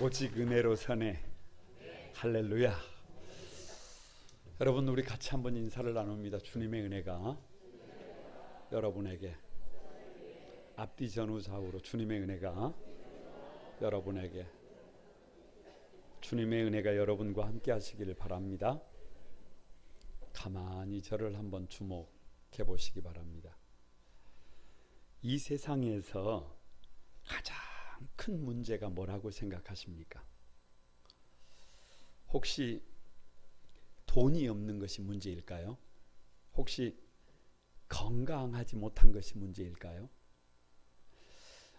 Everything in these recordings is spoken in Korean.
오직 은혜로 사네. 할렐루야. 여러분, 우리 같이 한번 인사를 나눕니다. 주님의 은혜가 여러분에게, 앞뒤 전후 좌우로 주님의 은혜가 여러분에게, 주님의 은혜가 여러분과 함께 하시기를 바랍니다. 가만히 저를 한번 주목해 보시기 바랍니다. 이 세상에서 가장 큰 문제가 뭐라고 생각하십니까? 혹시 돈이 없는 것이 문제일까요? 혹시 건강하지 못한 것이 문제일까요?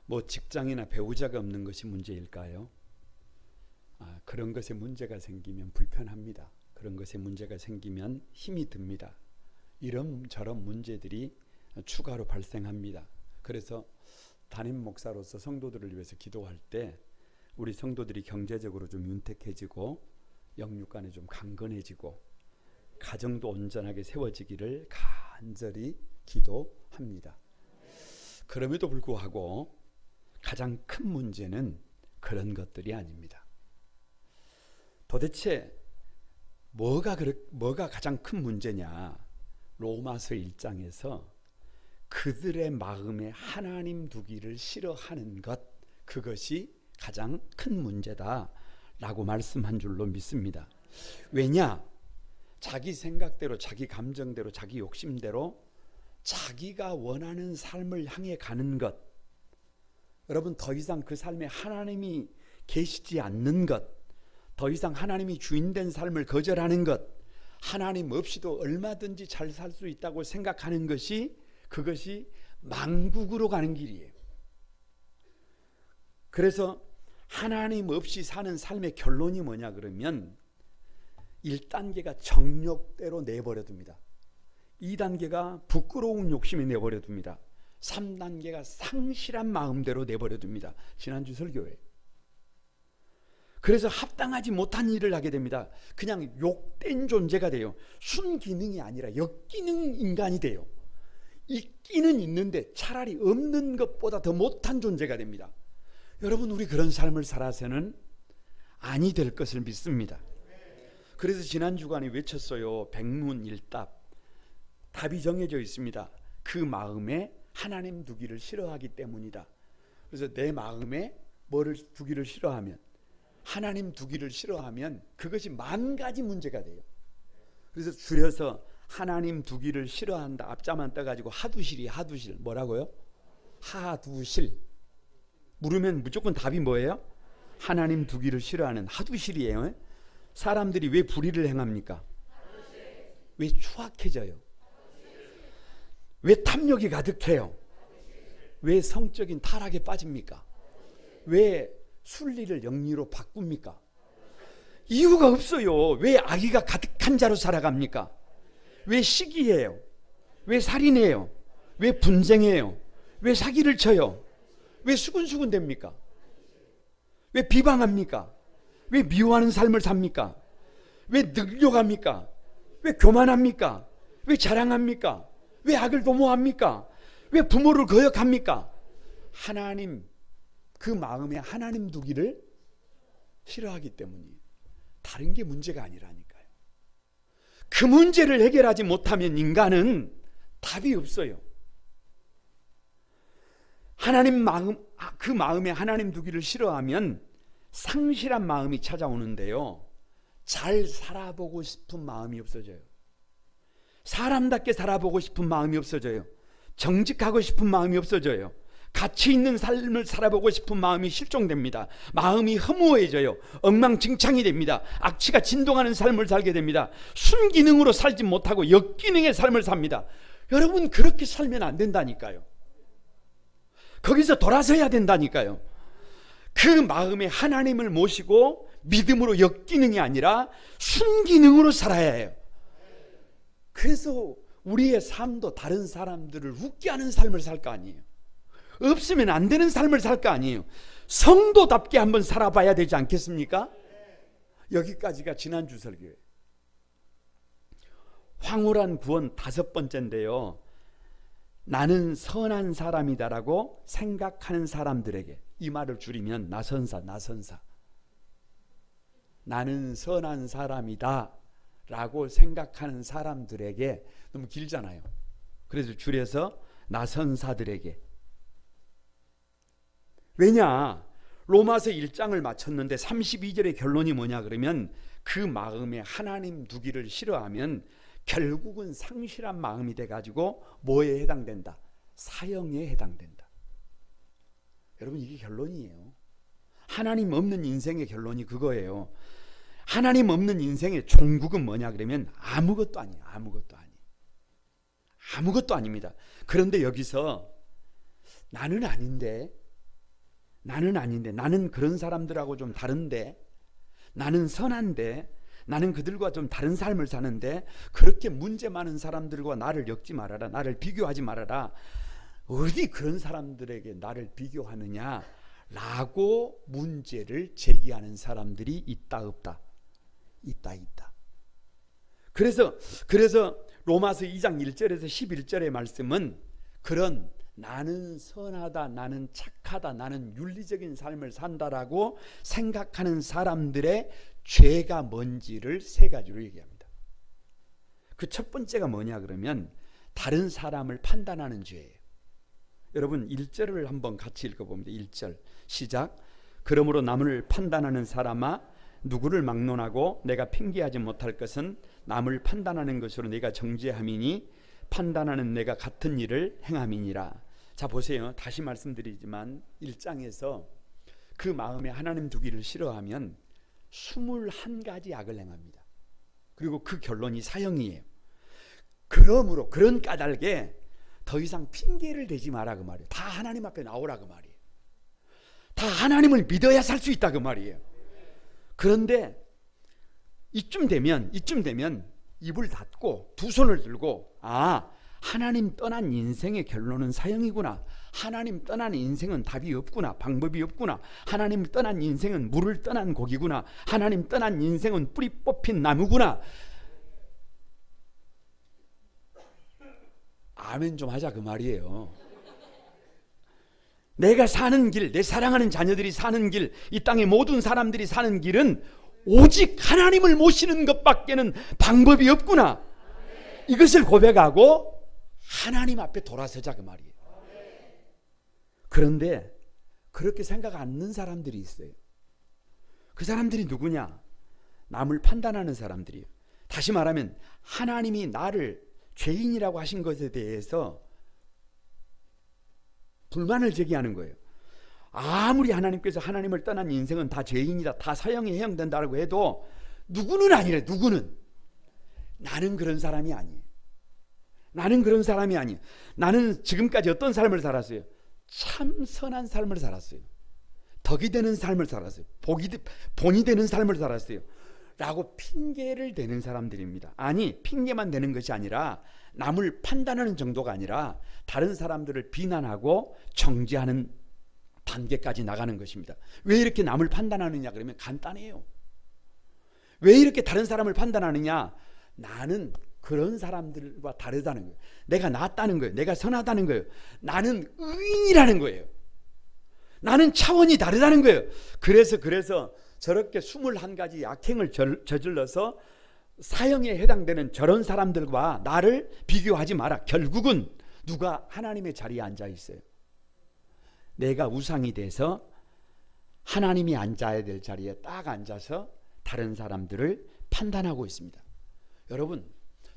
뭐 직장이나 배우자가 없는 것이 문제일까요? 그런 것에 문제가 생기면 불편합니다. 그런 것에 문제가 생기면 힘이 듭니다. 이런저런 문제들이 추가로 발생합니다. 그래서 담임 목사로서 성도들을 위해서 기도할 때 우리 성도들이 경제적으로 좀 윤택해지고 영육간에 좀 강건해지고 가정도 온전하게 세워지기를 간절히 기도합니다. 그럼에도 불구하고 가장 큰 문제는 그런 것들이 아닙니다. 도대체 뭐가 가장 큰 문제냐? 로마서 1장에서 그들의 마음에 하나님 두기를 싫어하는 것, 그것이 가장 큰 문제다라고 말씀한 줄로 믿습니다. 왜냐? 자기 생각대로, 자기 감정대로, 자기 욕심대로 자기가 원하는 삶을 향해 가는 것, 여러분, 더 이상 그 삶에 하나님이 계시지 않는 것, 더 이상 하나님이 주인된 삶을 거절하는 것, 하나님 없이도 얼마든지 잘 살 수 있다고 생각하는 것이, 그것이 망국으로 가는 길이에요. 그래서 하나님 없이 사는 삶의 결론이 뭐냐 그러면 1단계가 정욕대로 내버려둡니다. 2단계가 부끄러운 욕심에 내버려둡니다. 3단계가 상실한 마음대로 내버려둡니다. 지난주 설교에. 그래서 합당하지 못한 일을 하게 됩니다. 그냥 욕된 존재가 돼요. 순기능이 아니라 역기능 인간이 돼요. 있기는 있는데 차라리 없는 것보다 더 못한 존재가 됩니다. 여러분, 우리 그런 삶을 살아서는 아니 될 것을 믿습니다. 그래서 지난 주간에 외쳤어요. 백문일답. 답이 정해져 있습니다. 그 마음에 하나님 두기를 싫어하기 때문이다. 그래서 내 마음에 뭐를 두기를 싫어하면, 하나님 두기를 싫어하면 그것이 만 가지 문제가 돼요. 그래서 줄여서 하나님 두기를 싫어한다. 앞자만 떠가지고 하두실이, 하두실. 뭐라고요? 하두실. 물으면 무조건 답이 뭐예요? 하나님 두기를 싫어하는 하두실이에요. 사람들이 왜 불의를 행합니까? 왜 추악해져요? 왜 탐욕이 가득해요? 왜 성적인 타락에 빠집니까? 왜 순리를 영리로 바꿉니까? 이유가 없어요. 왜 악의가 가득한 자로 살아갑니까? 왜 시기해요? 왜 살인해요? 왜 분쟁해요? 왜 사기를 쳐요? 왜 수군수군 됩니까? 왜 비방합니까? 왜 미워하는 삶을 삽니까? 왜 늙려갑니까? 왜 교만합니까? 왜 자랑합니까? 왜 악을 도모합니까? 왜 부모를 거역합니까? 하나님, 그 마음에 하나님 두기를 싫어하기 때문이에요. 다른 게 문제가 아니라니까요. 그 문제를 해결하지 못하면 인간은 답이 없어요. 하나님 마음, 그 마음에 하나님 두기를 싫어하면 상실한 마음이 찾아오는데요. 잘 살아보고 싶은 마음이 없어져요. 사람답게 살아보고 싶은 마음이 없어져요. 정직하고 싶은 마음이 없어져요. 가치 있는 삶을 살아보고 싶은 마음이 실종됩니다. 마음이 허무해져요. 엉망진창이 됩니다. 악취가 진동하는 삶을 살게 됩니다. 순기능으로 살지 못하고 역기능의 삶을 삽니다. 여러분, 그렇게 살면 안 된다니까요. 거기서 돌아서야 된다니까요. 그 마음에 하나님을 모시고 믿음으로 역기능이 아니라 순기능으로 살아야 해요. 그래서 우리의 삶도 다른 사람들을 웃게 하는 삶을 살 거 아니에요. 없으면 안 되는 삶을 살 거 아니에요. 성도답게 한번 살아봐야 되지 않겠습니까? 여기까지가 지난주 설교예요. 황홀한 구원 5번째인데요. 나는 선한 사람이다라고 생각하는 사람들에게, 이 말을 줄이면 나선사. 나는 선한 사람이다 라고 생각하는 사람들에게, 너무 길잖아요. 그래서 줄여서 나선사들에게. 왜냐? 로마서 1장을 마쳤는데 32절의 결론이 뭐냐 그러면, 그 마음에 하나님 두기를 싫어하면 결국은 상실한 마음이 돼가지고 뭐에 해당된다? 사형에 해당된다. 여러분, 이게 결론이에요. 하나님 없는 인생의 결론이 그거예요. 하나님 없는 인생의 종국은 뭐냐 그러면 아무것도 아니에요. 아무것도 아니에요. 아무것도 아닙니다. 그런데 여기서 나는 아닌데, 나는 그런 사람들하고 좀 다른데, 나는 선한데, 나는 그들과 좀 다른 삶을 사는데, 그렇게 문제 많은 사람들과 나를 엮지 말아라, 나를 비교하지 말아라. 어디 그런 사람들에게 나를 비교하느냐 라고 문제를 제기하는 사람들이 있다 없다? 있다. 그래서 로마서 2장 1절에서 11절의 말씀은 그런 나는 선하다, 나는 착하다, 나는 윤리적인 삶을 산다라고 생각하는 사람들의 죄가 뭔지를 세 가지로 얘기합니다. 그 첫 번째가 뭐냐 그러면 다른 사람을 판단하는 죄예요. 여러분 1절을 한번 같이 읽어봅니다. 1절 시작. 그러므로 남을 판단하는 사람아, 누구를 막론하고 내가 핑계하지 못할 것은 남을 판단하는 것으로 내가 정죄함이니 판단하는 내가 같은 일을 행함이니라. 자 보세요. 다시 말씀드리지만 1장에서 그 마음에 하나님 두기를 싫어하면 21가지 악을 행합니다. 그리고 그 결론이 사형이에요. 그러므로 그런 까닭에 더 이상 핑계를 대지 마라 그 말이에요. 다 하나님 앞에 나오라 그 말이에요. 다 하나님을 믿어야 살 수 있다 그 말이에요. 그런데 이쯤 되면 입을 닫고 두 손을 들고, 하나님 떠난 인생의 결론은 사형이구나, 하나님 떠난 인생은 답이 없구나, 방법이 없구나, 하나님 떠난 인생은 물을 떠난 고기구나, 하나님 떠난 인생은 뿌리 뽑힌 나무구나. 아멘 좀 하자 그 말이에요. 내가 사는 길, 내 사랑하는 자녀들이 사는 길, 이 땅의 모든 사람들이 사는 길은 오직 하나님을 모시는 것밖에는 방법이 없구나. 이것을 고백하고 하나님 앞에 돌아서자 그 말이에요. 그런데 그렇게 생각 않는 사람들이 있어요. 그 사람들이 누구냐? 남을 판단하는 사람들이에요. 다시 말하면 하나님이 나를 죄인이라고 하신 것에 대해서 불만을 제기하는 거예요. 아무리 하나님께서 하나님을 떠난 인생은 다 죄인이다, 다 사형에 해당된다고 해도 누구는 아니래. 누구는. 나는 그런 사람이 아니에요. 나는 그런 사람이 아니에요. 나는 지금까지 어떤 삶을 살았어요? 참 선한 삶을 살았어요. 덕이 되는 삶을 살았어요. 본이 되는 삶을 살았어요 라고 핑계를 대는 사람들입니다. 아니, 핑계만 대는 것이 아니라 남을 판단하는 정도가 아니라 다른 사람들을 비난하고 정죄하는 단계까지 나가는 것입니다. 왜 이렇게 남을 판단하느냐 그러면 간단해요. 왜 이렇게 다른 사람을 판단하느냐? 나는 그런 사람들과 다르다는 거예요. 내가 낫다는 거예요. 내가 선하다는 거예요. 나는 의인이라는 거예요. 나는 차원이 다르다는 거예요. 그래서 저렇게 21가지 악행을 저질러서 사형에 해당되는 저런 사람들과 나를 비교하지 마라. 결국은 누가 하나님의 자리에 앉아 있어요? 내가 우상이 돼서 하나님이 앉아야 될 자리에 딱 앉아서 다른 사람들을 판단하고 있습니다. 여러분,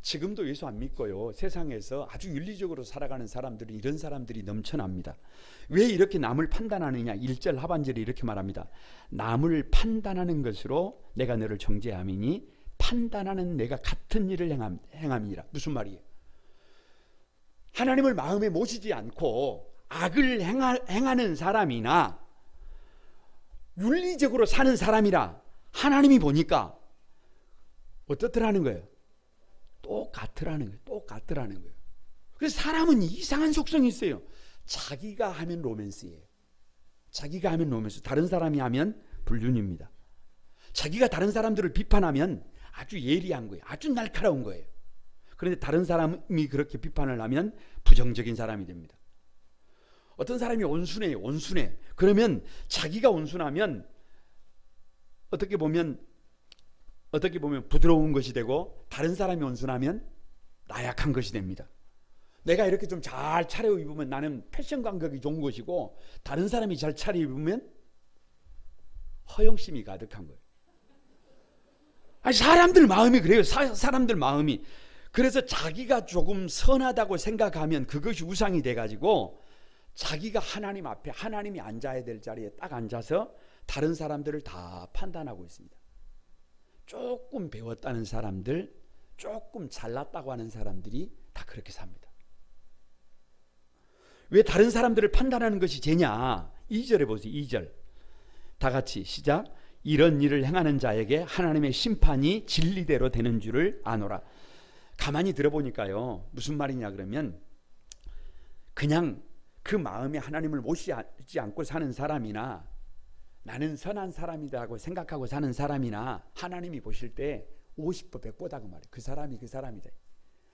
지금도 예수 안 믿고요, 세상에서 아주 윤리적으로 살아가는 사람들은 이런 사람들이 넘쳐납니다. 왜 이렇게 남을 판단하느냐? 1절 하반절에 이렇게 말합니다. 남을 판단하는 것으로 내가 너를 정죄함이니 판단하는 내가 같은 일을 행함이니라. 무슨 말이에요? 하나님을 마음에 모시지 않고 악을 행하는 사람이나 윤리적으로 사는 사람이라 하나님이 보니까 어떻더라는 거예요? 똑같더라는 거예요. 똑같더라는 거예요. 그래서 사람은 이상한 속성이 있어요. 자기가 하면 로맨스예요. 자기가 하면 로맨스, 다른 사람이 하면 불륜입니다. 자기가 다른 사람들을 비판하면 아주 예리한 거예요. 아주 날카로운 거예요. 그런데 다른 사람이 그렇게 비판을 하면 부정적인 사람이 됩니다. 어떤 사람이 온순해요. 온순해. 그러면 자기가 온순하면 어떻게 보면 어떻게 보면 부드러운 것이 되고 다른 사람이 온순하면 나약한 것이 됩니다. 내가 이렇게 좀 잘 차려입으면 나는 패션 감각이 좋은 것이고 다른 사람이 잘 차려입으면 허영심이 가득한 거예요. 아니, 사람들 마음이 그래요. 사람들 마음이. 그래서 자기가 조금 선하다고 생각하면 그것이 우상이 돼가지고 자기가 하나님 앞에 하나님이 앉아야 될 자리에 딱 앉아서 다른 사람들을 다 판단하고 있습니다. 조금 배웠다는 사람들, 조금 잘났다고 하는 사람들이 다 그렇게 삽니다. 왜 다른 사람들을 판단하는 것이 죄냐? 2절에 보세요. 2절 다 같이 시작. 이런 일을 행하는 자에게 하나님의 심판이 진리대로 되는 줄을 아노라. 가만히 들어보니까요, 무슨 말이냐 그러면 그냥 그 마음에 하나님을 모시지 않고 사는 사람이나 나는 선한 사람이라고 생각하고 사는 사람이나 하나님이 보실 때 50보 100보다 그 말이에요. 그 사람이 그 사람이다.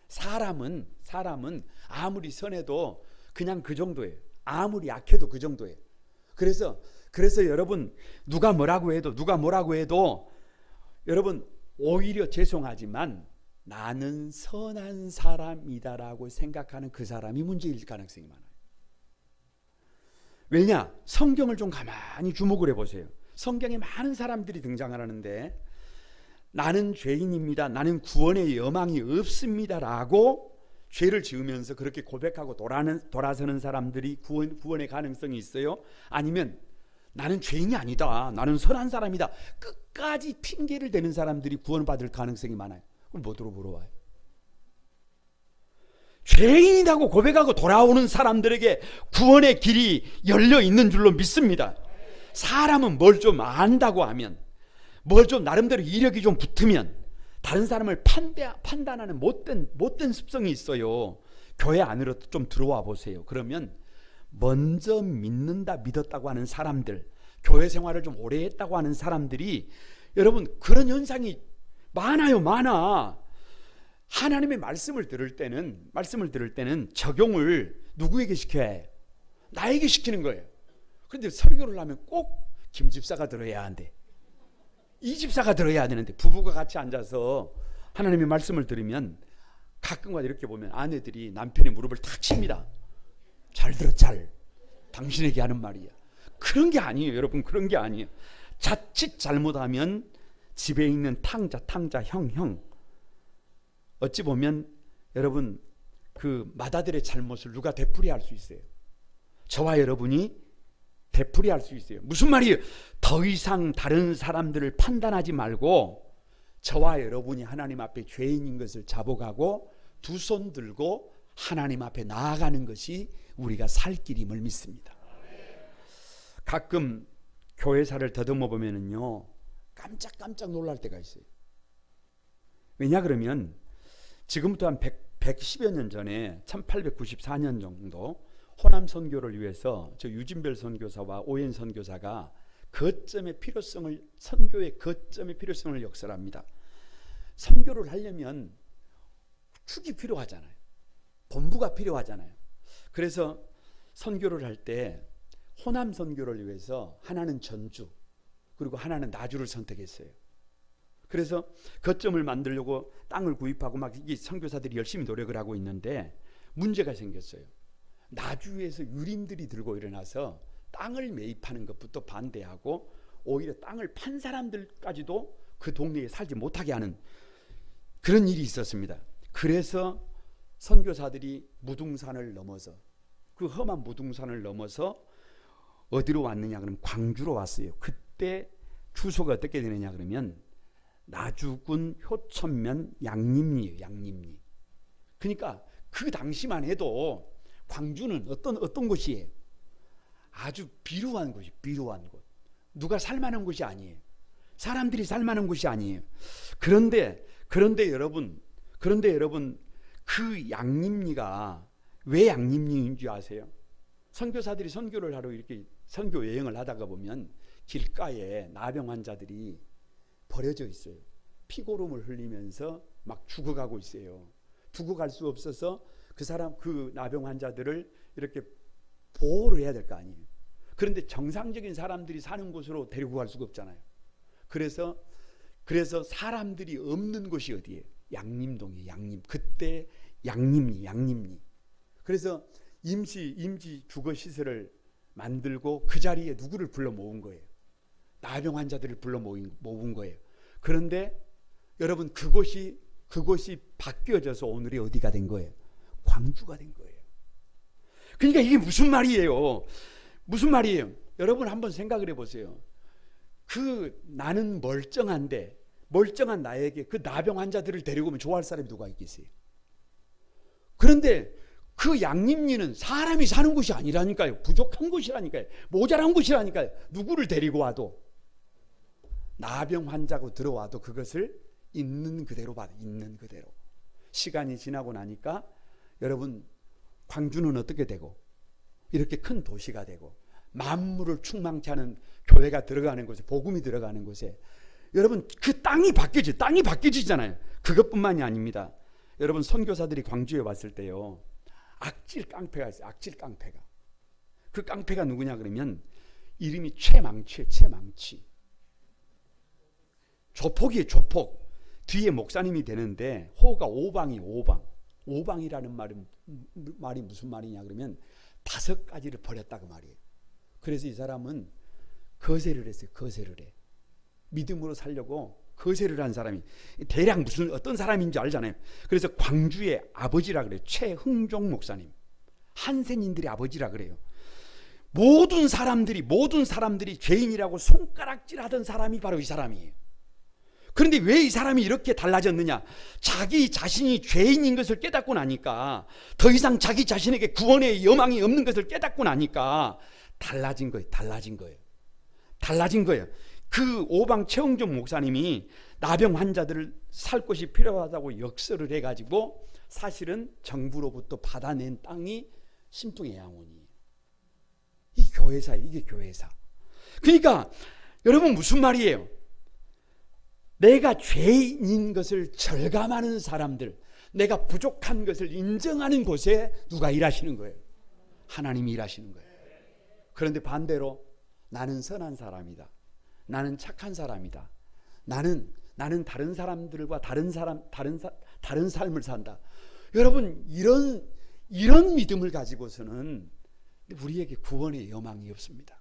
사람은 아무리 선해도 그냥 그 정도예요. 아무리 약해도 그 정도예요. 그래서 여러분 누가 뭐라고 해도 여러분 오히려 죄송하지만 나는 선한 사람이다라고 생각하는 그 사람이 문제일 가능성이 많아요. 왜냐? 성경을 좀 가만히 주목을 해보세요. 성경에 많은 사람들이 등장을 하는데 나는 죄인입니다, 나는 구원의 여망이 없습니다라고 죄를 지으면서 그렇게 고백하고 돌아서는 사람들이 구원의 가능성이 있어요? 아니면 나는 죄인이 아니다, 나는 선한 사람이다, 끝까지 핑계를 대는 사람들이 구원받을 가능성이 많아요. 그럼 뭐로 물어와요? 죄인이라고 고백하고 돌아오는 사람들에게 구원의 길이 열려 있는 줄로 믿습니다. 사람은 뭘 좀 안다고 하면, 뭘 좀 나름대로 이력이 좀 붙으면 다른 사람을 판단하는 못된 습성이 있어요. 교회 안으로 좀 들어와 보세요. 그러면 먼저 믿었다고 하는 사람들, 교회 생활을 좀 오래 했다고 하는 사람들이, 여러분 그런 현상이 많아. 하나님의 말씀을 들을 때는 적용을 누구에게 시켜야 해요? 나에게 시키는 거예요. 그런데 설교를 하면 꼭 김 집사가 들어야 한대, 이 집사가 들어야 되는데, 부부가 같이 앉아서 하나님의 말씀을 들으면 가끔가다 이렇게 보면 아내들이 남편의 무릎을 탁 칩니다. 잘 들어, 당신에게 하는 말이야. 그런 게 아니에요, 여러분. 그런 게 아니에요. 자칫 잘못하면 집에 있는 탕자 형, 어찌 보면 여러분 그 맏아들의 잘못을 누가 되풀이할 수 있어요? 저와 여러분이 되풀이할 수 있어요. 무슨 말이에요? 더 이상 다른 사람들을 판단하지 말고 저와 여러분이 하나님 앞에 죄인인 것을 자복하고 두 손 들고 하나님 앞에 나아가는 것이 우리가 살 길임을 믿습니다. 가끔 교회사를 더듬어 보면은요, 깜짝 놀랄 때가 있어요. 왜냐 그러면 지금부터 한 110여 년 전에 1894년 정도 호남 선교를 위해서 저 유진별 선교사와 오현 선교사가 선교의 거점의 필요성을 역설합니다. 선교를 하려면 축이 필요하잖아요. 본부가 필요하잖아요. 그래서 선교를 할 때 호남 선교를 위해서 하나는 전주, 그리고 하나는 나주를 선택했어요. 그래서 거점을 만들려고 땅을 구입하고 막 이 선교사들이 열심히 노력을 하고 있는데 문제가 생겼어요. 나주에서 유림들이 들고 일어나서 땅을 매입하는 것부터 반대하고 오히려 땅을 판 사람들까지도 그 동네에 살지 못하게 하는 그런 일이 있었습니다. 그래서 선교사들이 무등산을 넘어서, 그 험한 무등산을 넘어서 어디로 왔느냐 그러면 광주로 왔어요. 그때 주소가 어떻게 되느냐 그러면 나주군 효천면 양림리예요. 양림리. 그러니까 그 당시만 해도 광주는 어떤 곳이에요? 아주 비루한 곳이, 비루한 곳. 누가 살만한 곳이 아니에요. 사람들이 살만한 곳이 아니에요. 그런데 여러분 그 양림리가 왜 양림리인 줄 아세요? 선교사들이 선교를 하러 이렇게 선교 여행을 하다가 보면 길가에 나병 환자들이 버려져 있어요. 피고름을 흘리면서 막 죽어가고 있어요. 두고 갈 수 없어서 그 나병 환자들을 이렇게 보호를 해야 될 거 아니에요. 그런데 정상적인 사람들이 사는 곳으로 데리고 갈 수가 없잖아요. 그래서 그래서 사람들이 없는 곳이 어디예요? 양림동이에요. 양림. 그때 양림리. 그래서 임시 주거 시설을 만들고 그 자리에 누구를 불러 모은 거예요? 나병 환자들을 불러 모은 거예요. 그런데 여러분 그곳이 바뀌어져서 오늘이 어디가 된 거예요? 광주가 된 거예요. 그러니까 이게 무슨 말이에요? 무슨 말이에요? 여러분 한번 생각을 해보세요. 나는 멀쩡한 나에게 그 나병 환자들을 데리고 오면 좋아할 사람이 누가 있겠어요? 그런데 그 양림리는 사람이 사는 곳이 아니라니까요. 부족한 곳이라니까요. 모자란 곳이라니까요. 누구를 데리고 와도 나병 환자고 들어와도 그것을 있는 그대로 받아. 있는 그대로. 시간이 지나고 나니까 여러분 광주는 어떻게 되고 이렇게 큰 도시가 되고 만물을 충만케 하는 교회가 들어가는 곳에 복음이 들어가는 곳에 여러분 그 땅이 바뀌어지잖아요. 그것뿐만이 아닙니다. 여러분 선교사들이 광주에 왔을 때요. 악질 깡패가 있어요. 악질 깡패가. 그 깡패가 누구냐 그러면 이름이 최망치. 조폭이에요. 조폭. 뒤에 목사님이 되는데 호가 오방이라는 말이 무슨 말이냐 그러면 5가지를 버렸다 그 말이에요. 그래서 이 사람은 거세를 했어요. 거세를 해. 믿음으로 살려고 거세를 한 사람이 대략 어떤 사람인지 알잖아요. 그래서 광주의 아버지라 그래요. 최흥종 목사님. 한센인들의 아버지라 그래요. 모든 사람들이 죄인이라고 손가락질하던 사람이 바로 이 사람이에요. 그런데 왜 이 사람이 이렇게 달라졌느냐? 자기 자신이 죄인인 것을 깨닫고 나니까, 더 이상 자기 자신에게 구원의 여망이 없는 것을 깨닫고 나니까 달라진 거예요. 그 오방 최흥종 목사님이 나병 환자들을 살 곳이 필요하다고 역설을 해가지고 사실은 정부로부터 받아낸 땅이 신풍의 양원이에요. 이게 교회사. 그러니까 여러분 무슨 말이에요? 내가 죄인인 것을 절감하는 사람들, 내가 부족한 것을 인정하는 곳에 누가 일하시는 거예요? 하나님이 일하시는 거예요. 그런데 반대로 나는 선한 사람이다. 나는 착한 사람이다. 나는 다른 사람들과 다른 삶을 산다. 여러분 이런 믿음을 가지고서는 우리에게 구원의 여망이 없습니다.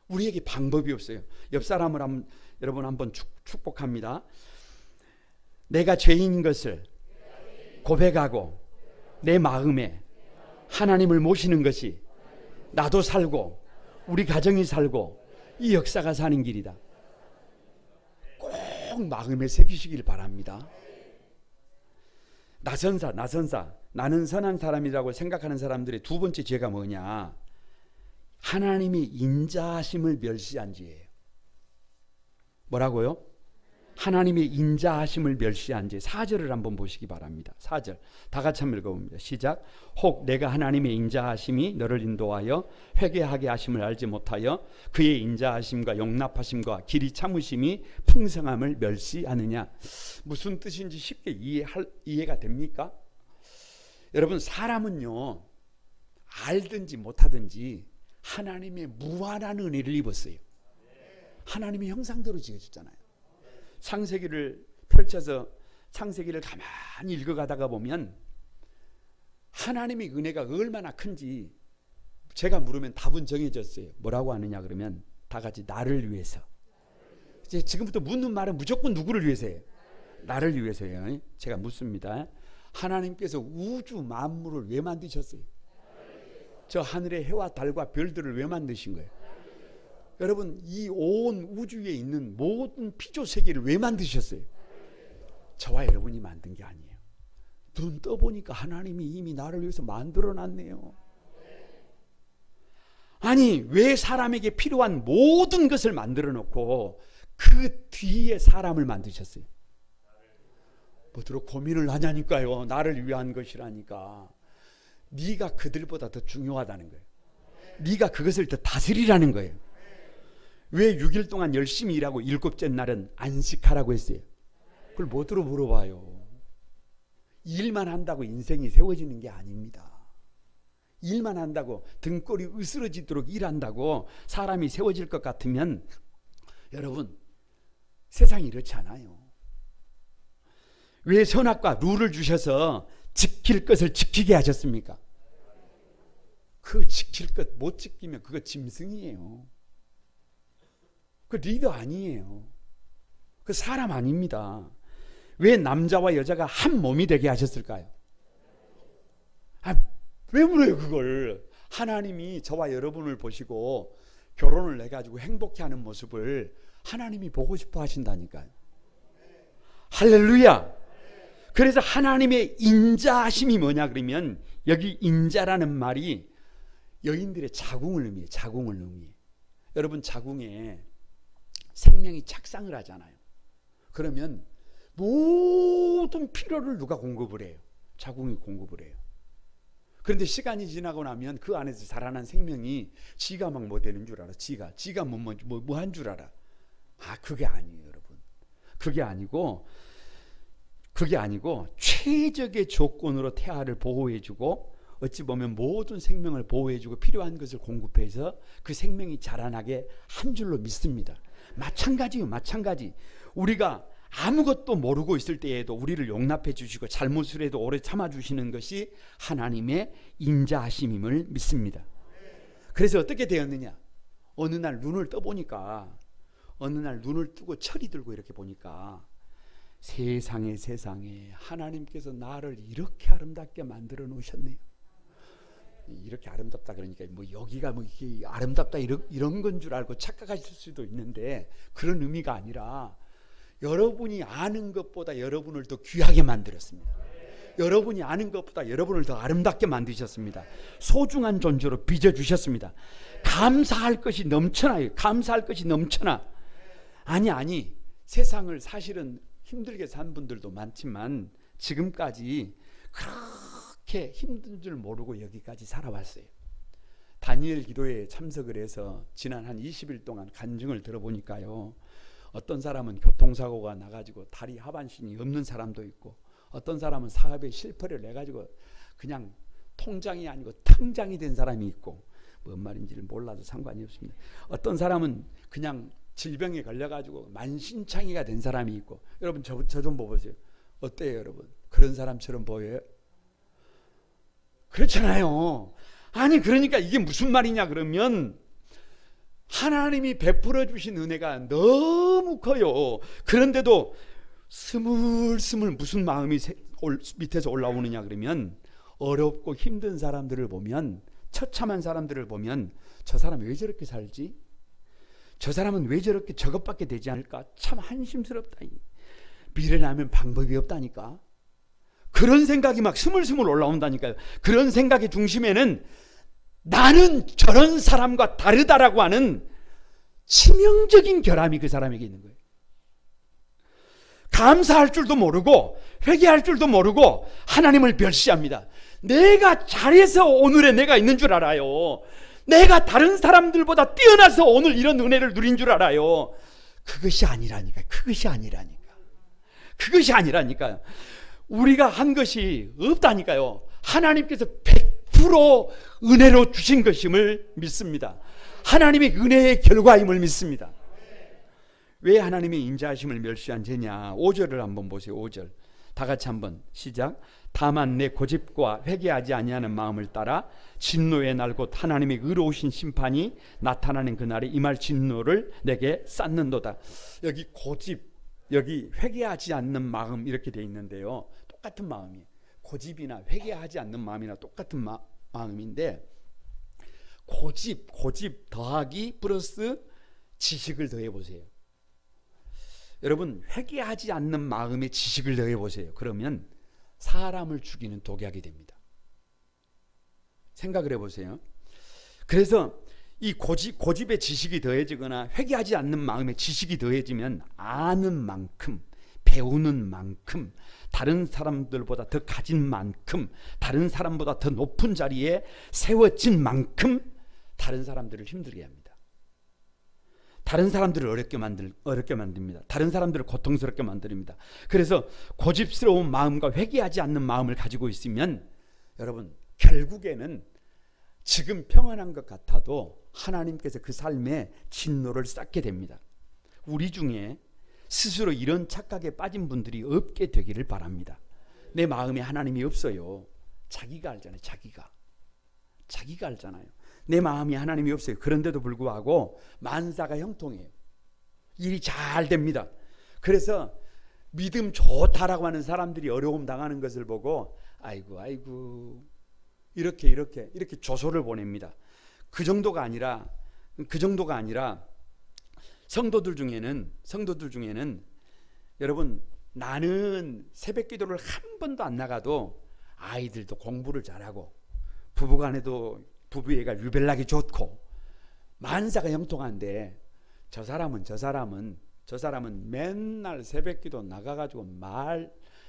우리에게 방법이 없어요. 옆 사람을 여러분 한번 축복합니다. 내가 죄인인 것을 고백하고 내 마음에 하나님을 모시는 것이 나도 살고 우리 가정이 살고 이 역사가 사는 길이다. 꼭 마음에 새기시길 바랍니다. 나선사 나는 선한 사람이라고 생각하는 사람들의 두 번째 죄가 뭐냐? 하나님이 인자하심을 멸시한 죄예요. 뭐라고요? 하나님의 인자하심을 멸시한 죄. 4절을 한번 보시기 바랍니다. 4절 다 같이 한번 읽어봅니다. 시작. 혹 내가 하나님의 인자하심이 너를 인도하여 회개하게 하심을 알지 못하여 그의 인자하심과 용납하심과 길이 참으심이 풍성함을 멸시하느냐. 무슨 뜻인지 쉽게 이해가 됩니까? 여러분 사람은요 알든지 못하든지 하나님의 무한한 은혜를 입었어요. 하나님의 형상대로 지어졌잖아요. 창세기를 펼쳐서 창세기를 가만히 읽어가다가 보면 하나님의 은혜가 얼마나 큰지 제가 물으면 답은 정해졌어요. 뭐라고 하느냐 그러면 다 같이 나를 위해서. 이제 지금부터 묻는 말은 무조건 누구를 위해서예요? 나를 위해서예요. 제가 묻습니다. 하나님께서 우주 만물을 왜 만드셨어요? 저 하늘의 해와 달과 별들을 왜 만드신 거예요? 여러분 이 온 우주에 있는 모든 피조 세계를 왜 만드셨어요? 저와 여러분이 만든 게 아니에요. 눈 떠보니까 하나님이 이미 나를 위해서 만들어놨네요. 아니 왜 사람에게 필요한 모든 것을 만들어 놓고 그 뒤에 사람을 만드셨어요? 뭐들어 고민을 하냐니까요. 나를 위한 것이라니까. 네가 그들보다 더 중요하다는 거예요. 네가 그것을 더 다스리라는 거예요. 왜 6일 동안 열심히 일하고 7째 날은 안식하라고 했어요? 그걸 뭐들어 물어봐요. 일만 한다고 인생이 세워지는 게 아닙니다. 일만 한다고 등골이 으스러지도록 일한다고 사람이 세워질 것 같으면 여러분 세상이 이렇지 않아요. 왜 선악과 룰을 주셔서 지킬 것을 지키게 하셨습니까? 그 지킬 것 못 지키면 그거 짐승이에요. 그 리더 아니에요. 그 사람 아닙니다. 왜 남자와 여자가 한 몸이 되게 하셨을까요? 왜 물어요 그걸? 하나님이 저와 여러분을 보시고 결혼을 해가지고 행복해하는 모습을 하나님이 보고 싶어 하신다니까요. 할렐루야. 그래서 하나님의 인자하심이 뭐냐 그러면 여기 인자라는 말이 여인들의 자궁을 의미해요. 자궁을 의미해요. 여러분 자궁에 생명이 착상을 하잖아요. 그러면 모든 필요를 누가 공급을 해요? 자궁이 공급을 해요. 그런데 시간이 지나고 나면 그 안에서 자라난 생명이 지가 막 뭐 되는 줄 알아. 지가 뭐 한 줄 알아. 그게 아니에요 여러분. 그게 아니고 최적의 조건으로 태아를 보호해주고 어찌 보면 모든 생명을 보호해주고 필요한 것을 공급해서 그 생명이 자라나게 한 줄로 믿습니다. 마찬가지요. 마찬가지. 우리가 아무것도 모르고 있을 때에도 우리를 용납해 주시고 잘못을 해도 오래 참아 주시는 것이 하나님의 인자하심임을 믿습니다. 그래서 어떻게 되었느냐? 어느 날 눈을 뜨고 철이 들고 이렇게 보니까 세상에 하나님께서 나를 이렇게 아름답게 만들어 놓으셨네요. 이렇게 아름답다 그러니까 뭐 여기가 뭐 이게 아름답다 이런 건 줄 알고 착각하실 수도 있는데 그런 의미가 아니라 여러분이 아는 것보다 여러분을 더 귀하게 만들었습니다. 여러분이 아는 것보다 여러분을 더 아름답게 만드셨습니다. 소중한 존재로 빚어주셨습니다. 감사할 것이 넘쳐나요. 감사할 것이 넘쳐나. 아니 세상을 사실은 힘들게 산 분들도 많지만 지금까지 그렇게 힘든 줄 모르고 여기까지 살아왔어요. 다니엘 기도회에 참석을 해서 지난 한 20일 동안 간증을 들어보니까요, 어떤 사람은 교통사고가 나가지고 다리 하반신이 없는 사람도 있고, 어떤 사람은 사업에 실패를 해가지고 그냥 통장이 아니고 탕장이 된 사람이 있고, 뭔 말인지를 몰라도 상관이 없습니다. 어떤 사람은 그냥 질병에 걸려가지고 만신창이가 된 사람이 있고. 여러분 저 좀 보세요. 어때요 여러분? 그런 사람처럼 보여요? 그렇잖아요. 아니 그러니까 이게 무슨 말이냐 그러면 하나님이 베풀어 주신 은혜가 너무 커요. 그런데도 스물스물 무슨 마음이 밑에서 올라오느냐 그러면 어렵고 힘든 사람들을 보면, 처참한 사람들을 보면 저 사람 왜 저렇게 살지? 저 사람은 왜 저렇게 저것밖에 되지 않을까? 참 한심스럽다. 미련하면 방법이 없다니까. 그런 생각이 막 스물스물 올라온다니까요. 그런 생각의 중심에는 나는 저런 사람과 다르다라고 하는 치명적인 결함이 그 사람에게 있는 거예요. 감사할 줄도 모르고 회개할 줄도 모르고 하나님을 멸시합니다. 내가 잘해서 오늘의 내가 있는 줄 알아요. 내가 다른 사람들보다 뛰어나서 오늘 이런 은혜를 누린 줄 알아요. 그것이 아니라니까요. 그것이 아니라니까요. 우리가 한 것이 없다니까요. 하나님께서 100% 은혜로 주신 것임을 믿습니다. 하나님의 은혜의 결과임을 믿습니다. 왜 하나님의 인자하심을 멸시한 죄냐? 5절을 한번 보세요. 5절 다 같이 한번 시작. 다만 내 고집과 회개하지 아니하는 마음을 따라 진노의 날 곧 하나님의 의로우신 심판이 나타나는 그날에 임할 진노를 내게 쌓는도다. 여기 고집, 여기 회개하지 않는 마음 이렇게 돼 있는데요, 똑같은 마음이에요. 고집이나 회개하지 않는 마음이나 똑같은 마음인데, 고집 더하기 플러스 지식을 더해 보세요. 여러분 회개하지 않는 마음에 지식을 더해 보세요. 그러면 사람을 죽이는 독약이 됩니다. 생각을 해보세요. 그래서 이 고집의 지식이 더해지거나 회개하지 않는 마음에 지식이 더해지면 아는 만큼, 배우는 만큼, 다른 사람들보다 더 가진 만큼, 다른 사람보다 더 높은 자리에 세워진 만큼 다른 사람들을 힘들게 합니다. 다른 사람들을 어렵게 만듭니다. 다른 사람들을 고통스럽게 만듭니다. 그래서 고집스러운 마음과 회개하지 않는 마음을 가지고 있으면 여러분 결국에는 지금 평안한 것 같아도 하나님께서 그 삶에 진노를 쌓게 됩니다. 우리 중에 스스로 이런 착각에 빠진 분들이 없게 되기를 바랍니다. 내 마음에 하나님이 없어요. 자기가 알잖아요. 자기가 알잖아요. 내 마음이 하나님이 없어요. 그런데도 불구하고 만사가 형통해요. 일이 잘 됩니다. 그래서 믿음 좋다라고 하는 사람들이 어려움 당하는 것을 보고 아이고 이렇게 조소를 보냅니다. 그 정도가 아니라 성도들 중에는 여러분, 나는 새벽 기도를 한 번도 안 나가도 아이들도 공부를 잘하고 부부간에도 부부애가 유별나게 좋고 만사가 형통한데 저 사람은 맨날 새벽 기도 나가가지고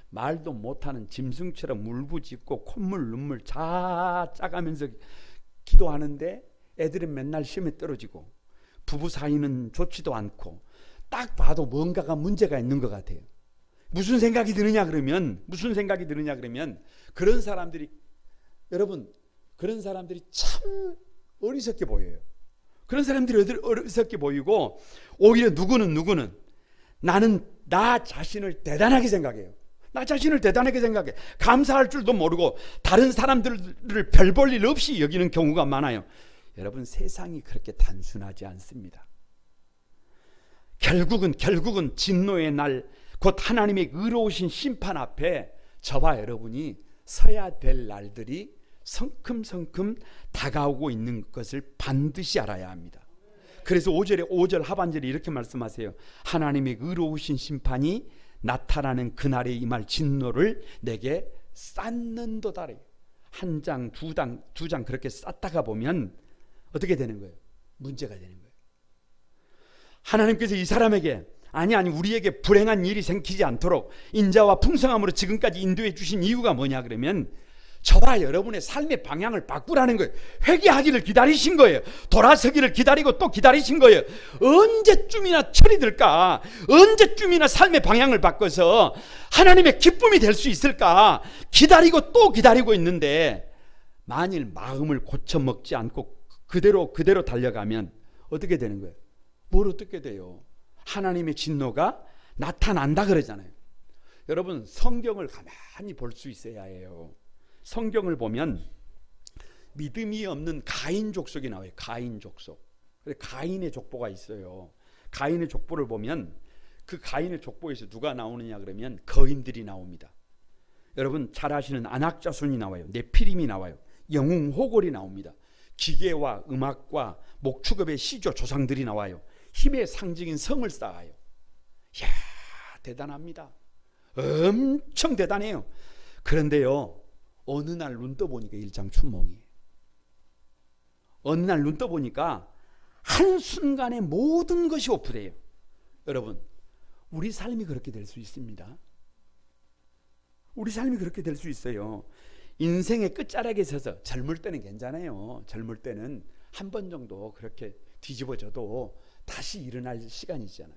말도 못하는 짐승처럼 울부짖고 콧물 눈물 짜가면서 기도하는데 애들은 맨날 시험에 떨어지고 부부 사이는 좋지도 않고 딱 봐도 뭔가가 문제가 있는 것 같아요. 무슨 생각이 드느냐 그러면 그런 사람들이 참 어리석게 보여요. 그런 사람들이 어리석게 보이고 오히려 누구는 나는 나 자신을 대단하게 생각해요. 감사할 줄도 모르고 다른 사람들을 별 볼 일 없이 여기는 경우가 많아요. 여러분, 세상이 그렇게 단순하지 않습니다. 결국은 진노의 날, 곧 하나님의 의로우신 심판 앞에 저와 여러분이 서야 될 날들이 성큼성큼 다가오고 있는 것을 반드시 알아야 합니다. 그래서 5절 하반절에 이렇게 말씀하세요. 하나님의 의로우신 심판이 나타나는 그날에 임할 진노를 내게 쌓는도다. 한 장, 두 장 그렇게 쌓다가 보면 어떻게 되는 거예요? 문제가 되는 거예요. 하나님께서 이 사람에게 아니 우리에게 불행한 일이 생기지 않도록 인자와 풍성함으로 지금까지 인도해 주신 이유가 뭐냐 그러면 저와 여러분의 삶의 방향을 바꾸라는 거예요. 회개하기를 기다리신 거예요. 돌아서기를 기다리고 또 기다리신 거예요. 언제쯤이나 철이 들까? 언제쯤이나 삶의 방향을 바꿔서 하나님의 기쁨이 될 수 있을까? 기다리고 또 기다리고 있는데 만일 마음을 고쳐먹지 않고 그대로 달려가면 어떻게 되는 거예요? 뭘 어떻게 돼요? 하나님의 진노가 나타난다 그러잖아요. 여러분, 성경을 가만히 볼 수 있어야 해요. 성경을 보면 믿음이 없는 가인 족속이 나와요. 가인 족속. 가인의 족보가 있어요. 가인의 족보를 보면 그 가인의 족보에서 누가 나오느냐 그러면 거인들이 나옵니다. 여러분 잘 아시는 안악자손이 나와요. 네피림이 나와요. 영웅 호골이 나옵니다. 기계와 음악과 목축업의 시조 조상들이 나와요. 힘의 상징인 성을 쌓아요. 이야, 대단합니다. 엄청 대단해요. 그런데요, 어느 날 눈 떠보니까 일장춘몽이에요. 어느 날 눈 떠보니까 한순간에 모든 것이 오프돼요. 여러분, 우리 삶이 그렇게 될 수 있습니다. 우리 삶이 그렇게 될 수 있어요. 인생의 끝자락에 서서 젊을 때는 괜찮아요. 젊을 때는 한 번 정도 그렇게 뒤집어져도 다시 일어날 시간이 있잖아요.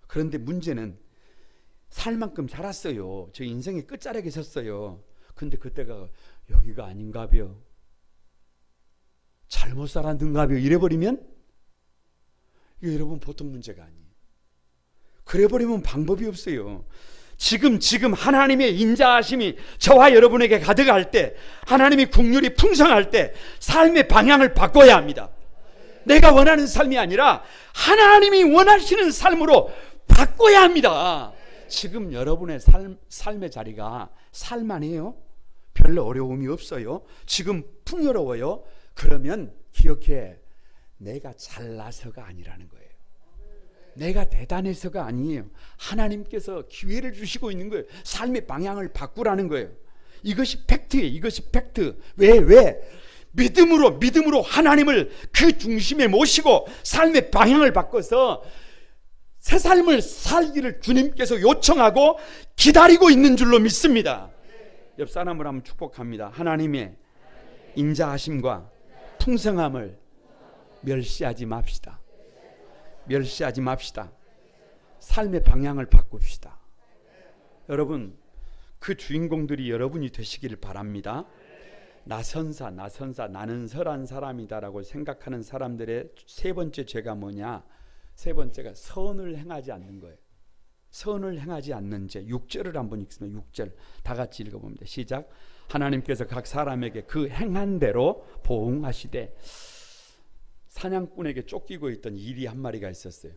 그런데 문제는 살 만큼 살았어요. 저 인생의 끝자락에 섰어요. 근데 그때가 여기가 아닌가벼, 잘못 살았는가벼 이래버리면 이게 여러분 보통 문제가 아니에요. 그래버리면 방법이 없어요. 지금 하나님의 인자하심이 저와 여러분에게 가득할 때, 하나님이 긍휼이 풍성할 때 삶의 방향을 바꿔야 합니다. 내가 원하는 삶이 아니라 하나님이 원하시는 삶으로 바꿔야 합니다. 지금 여러분의 삶의 자리가 살만해요? 별로 어려움이 없어요? 지금 풍요로워요? 그러면 기억해, 내가 잘나서가 아니라는 거예요. 내가 대단해서가 아니에요. 하나님께서 기회를 주시고 있는 거예요. 삶의 방향을 바꾸라는 거예요. 이것이 팩트예요. 이것이 팩트. 왜? 믿음으로 하나님을 그 중심에 모시고 삶의 방향을 바꿔서 새 삶을 살기를 주님께서 요청하고 기다리고 있는 줄로 믿습니다. 옆 사람을 한번 축복합니다. 하나님의 인자하심과 풍성함을 멸시하지 맙시다. 멸시하지 맙시다. 삶의 방향을 바꿉시다. 여러분, 그 주인공들이 여러분이 되시길 바랍니다. 나선사 나는 설한 사람이다 라고 생각하는 사람들의 세 번째 죄가 뭐냐? 세 번째가 선을 행하지 않는 거예요. 선을 행하지 않는 죄. 6절을 한번 읽습니다. 6절 다 같이 읽어봅니다. 시작. 하나님께서 각 사람에게 그 행한 대로 보응하시되. 사냥꾼에게 쫓기고 있던 이리 한 마리가 있었어요.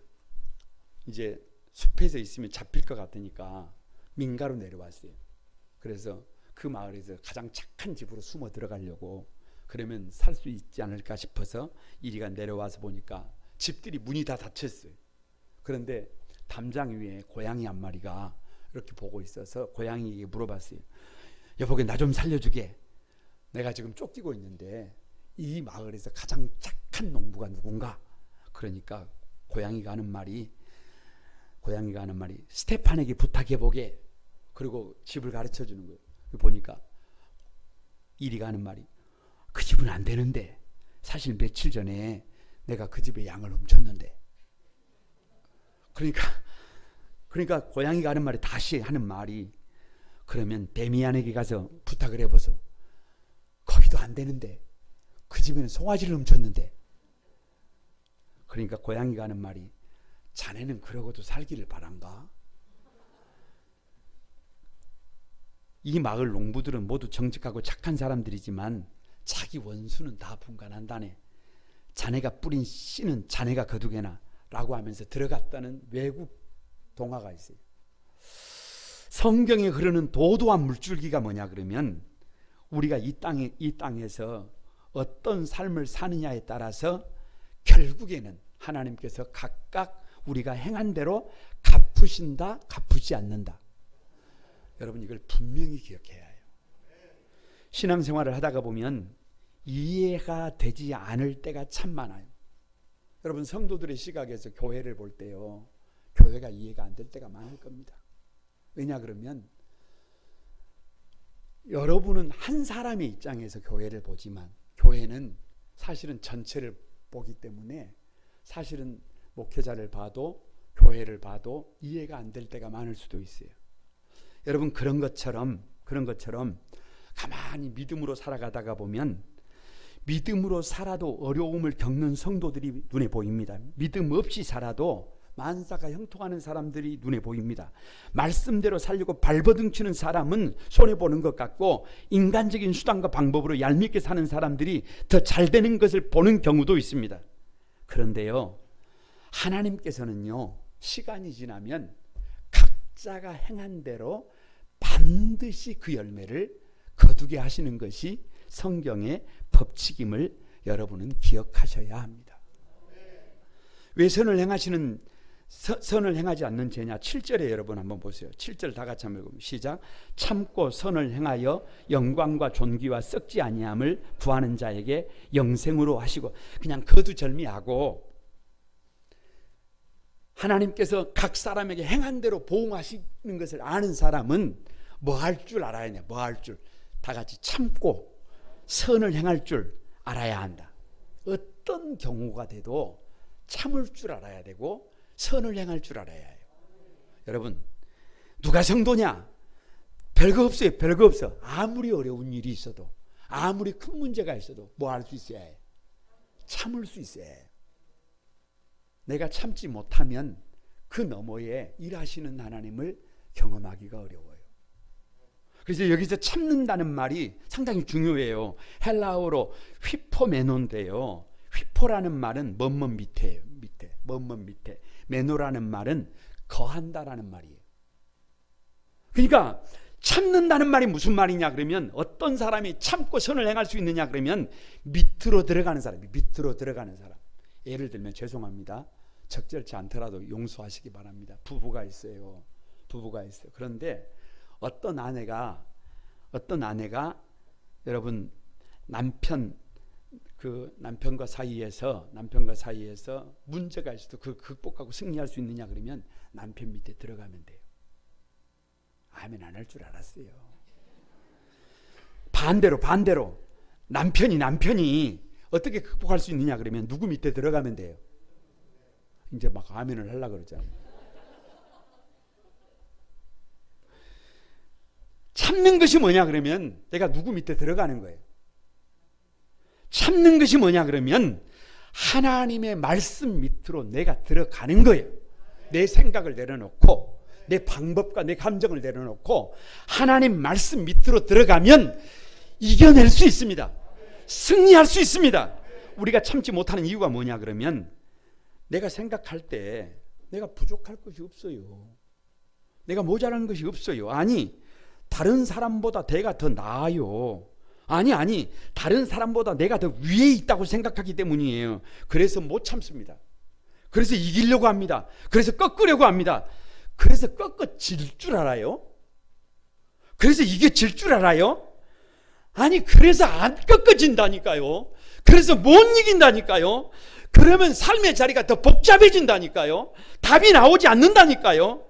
이제 숲에서 있으면 잡힐 것 같으니까 민가로 내려왔어요. 그래서 그 마을에서 가장 착한 집으로 숨어 들어가려고, 그러면 살 수 있지 않을까 싶어서 이리가 내려와서 보니까 집들이 문이 다 닫혔어요. 그런데 담장 위에 고양이 한 마리가 이렇게 보고 있어서 고양이에게 물어봤어요. 여보게, 나 좀 살려주게. 내가 지금 쫓기고 있는데 이 마을에서 가장 착한 농부가 누군가? 그러니까 고양이가 하는 말이 스테판에게 부탁해보게. 그리고 집을 가르쳐 주는 거예요. 보니까 이리가 하는 말이, 그 집은 안 되는데 사실 며칠 전에 내가 그 집에 양을 훔쳤는데. 그러니까 고양이가 하는 말이, 다시 하는 말이, 그러면 데미안에게 가서 부탁을 해보소. 거기도 안 되는데 그 집에는 송아지를 훔쳤는데. 그러니까 고양이가 하는 말이, 자네는 그러고도 살기를 바란가? 이 마을 농부들은 모두 정직하고 착한 사람들이지만 자기 원수는 다 분간한다네. 자네가 뿌린 씨는 자네가 거두게나 라고 하면서 들어갔다는 외국 동화가 있어요. 성경에 흐르는 도도한 물줄기가 뭐냐 그러면, 우리가 이 땅에서 어떤 삶을 사느냐에 따라서 결국에는 하나님께서 각각 우리가 행한 대로 갚으신다, 갚으지 않는다. 여러분, 이걸 분명히 기억해야 해요. 신앙생활을 하다가 보면 이해가 되지 않을 때가 참 많아요. 여러분, 성도들의 시각에서 교회를 볼 때요, 교회가 이해가 안 될 때가 많을 겁니다. 왜냐 그러면 여러분은 한 사람의 입장에서 교회를 보지만 교회는 사실은 전체를 보기 때문에 사실은 목회자를 봐도 교회를 봐도 이해가 안 될 때가 많을 수도 있어요. 여러분, 그런 것처럼 가만히 믿음으로 살아가다가 보면 믿음으로 살아도 어려움을 겪는 성도들이 눈에 보입니다. 믿음 없이 살아도 만사가 형통하는 사람들이 눈에 보입니다. 말씀대로 살려고 발버둥치는 사람은 손해보는 것 같고, 인간적인 수단과 방법으로 얄밉게 사는 사람들이 더 잘 되는 것을 보는 경우도 있습니다. 그런데요, 하나님께서는요, 시간이 지나면 각자가 행한 대로 반드시 그 열매를 거두게 하시는 것이 성경의 법칙임을 여러분은 기억하셔야 합니다. 왜 선을 행하지 않는 죄냐? 7절에 여러분 한번 보세요. 7절 다 같이 한번 읽어봅니다. 시작. 참고 선을 행하여 영광과 존귀와 썩지 아니함을 구하는 자에게 영생으로 하시고. 그냥 거두절미하고 하나님께서 각 사람에게 행한 대로 보응하시는 것을 아는 사람은 뭐 할 줄 알아야 돼. 뭐 할 줄. 다 같이 참고 선을 행할 줄 알아야 한다. 어떤 경우가 돼도 참을 줄 알아야 되고 선을 행할 줄 알아야 해요. 여러분, 누가 성도냐? 별거 없어요. 별거 없어. 아무리 어려운 일이 있어도, 아무리 큰 문제가 있어도 뭐 할 수 있어야 해요? 참을 수 있어야 해요. 내가 참지 못하면 그 너머에 일하시는 하나님을 경험하기가 어려워요. 그래서 여기서 참는다는 말이 상당히 중요해요. 헬라어로 휘포메노인데요, 휘포라는 말은 먼먼 밑에, 먼먼 밑에. 메노라는 말은 거한다라는 말이에요. 그러니까 참는다는 말이 무슨 말이냐 그러면, 어떤 사람이 참고 선을 행할 수 있느냐 그러면 밑으로 들어가는 사람이, 밑으로 들어가는 사람. 예를 들면, 죄송합니다, 적절치 않더라도 용서하시기 바랍니다. 부부가 있어요. 그런데 어떤 아내가 여러분 남편과 사이에서 문제가 있어도 그 극복하고 승리할 수 있느냐 그러면 남편 밑에 들어가면 돼요. 아멘 안 할 줄 알았어요. 반대로 남편이 어떻게 극복할 수 있느냐 그러면 누구 밑에 들어가면 돼요. 이제 막 아멘을 하려고 그러잖아요. 참는 것이 뭐냐 그러면 내가 누구 밑에 들어가는 거예요. 참는 것이 뭐냐 그러면 하나님의 말씀 밑으로 내가 들어가는 거예요. 내 생각을 내려놓고 내 방법과 내 감정을 내려놓고 하나님 말씀 밑으로 들어가면 이겨낼 수 있습니다. 승리할 수 있습니다. 우리가 참지 못하는 이유가 뭐냐 그러면 내가 생각할 때 내가 부족할 것이 없어요. 내가 모자란 것이 없어요. 아니, 다른 사람보다 내가 더 나아요. 아니, 다른 사람보다 내가 더 위에 있다고 생각하기 때문이에요. 그래서 못 참습니다. 그래서 이기려고 합니다. 그래서 꺾으려고 합니다. 그래서 꺾어질 줄 알아요? 그래서 이겨질 줄 알아요? 아니, 그래서 안 꺾어진다니까요. 그래서 못 이긴다니까요. 그러면 삶의 자리가 더 복잡해진다니까요. 답이 나오지 않는다니까요.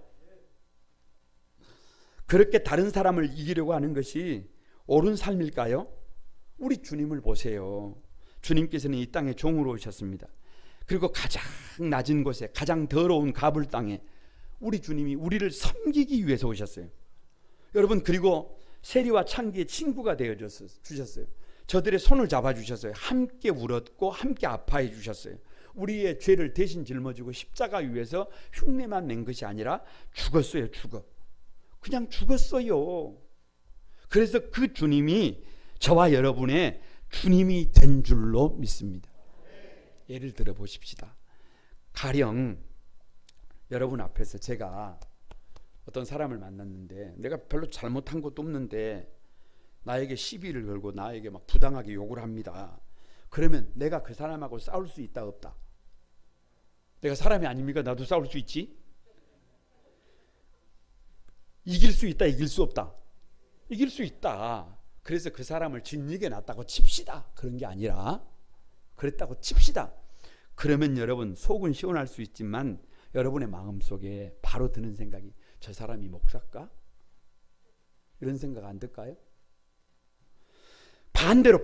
그렇게 다른 사람을 이기려고 하는 것이 옳은 삶일까요? 우리 주님을 보세요. 주님께서는 이 땅에 종으로 오셨습니다. 그리고 가장 낮은 곳에 가장 더러운 가불 땅에 우리 주님이 우리를 섬기기 위해서 오셨어요. 여러분, 그리고 세리와 창기의 친구가 되어 주셨어요. 저들의 손을 잡아주셨어요. 함께 울었고 함께 아파해 주셨어요. 우리의 죄를 대신 짊어지고 십자가 위에서 흉내만 낸 것이 아니라 죽었어요. 그냥 죽었어요. 그래서 그 주님이 저와 여러분의 주님이 된 줄로 믿습니다. 예를 들어 보십시다. 가령 여러분 앞에서 제가 어떤 사람을 만났는데 내가 별로 잘못한 것도 없는데 나에게 시비를 걸고 나에게 막 부당하게 욕을 합니다. 그러면 내가 그 사람하고 싸울 수 있다 없다? 내가 사람이 아닙니까? 나도 싸울 수 있지? 이길 수 있다 이길 수 없다? 이길 수 있다. 그래서 그 사람을 진리게 놨다고 칩시다. 그런 게 아니라 그랬다고 칩시다. 그러면 여러분 속은 시원할 수 있지만 여러분의 마음속에 바로 드는 생각이 저 사람이 목사일까? 이런 생각 안 들까요? 반대로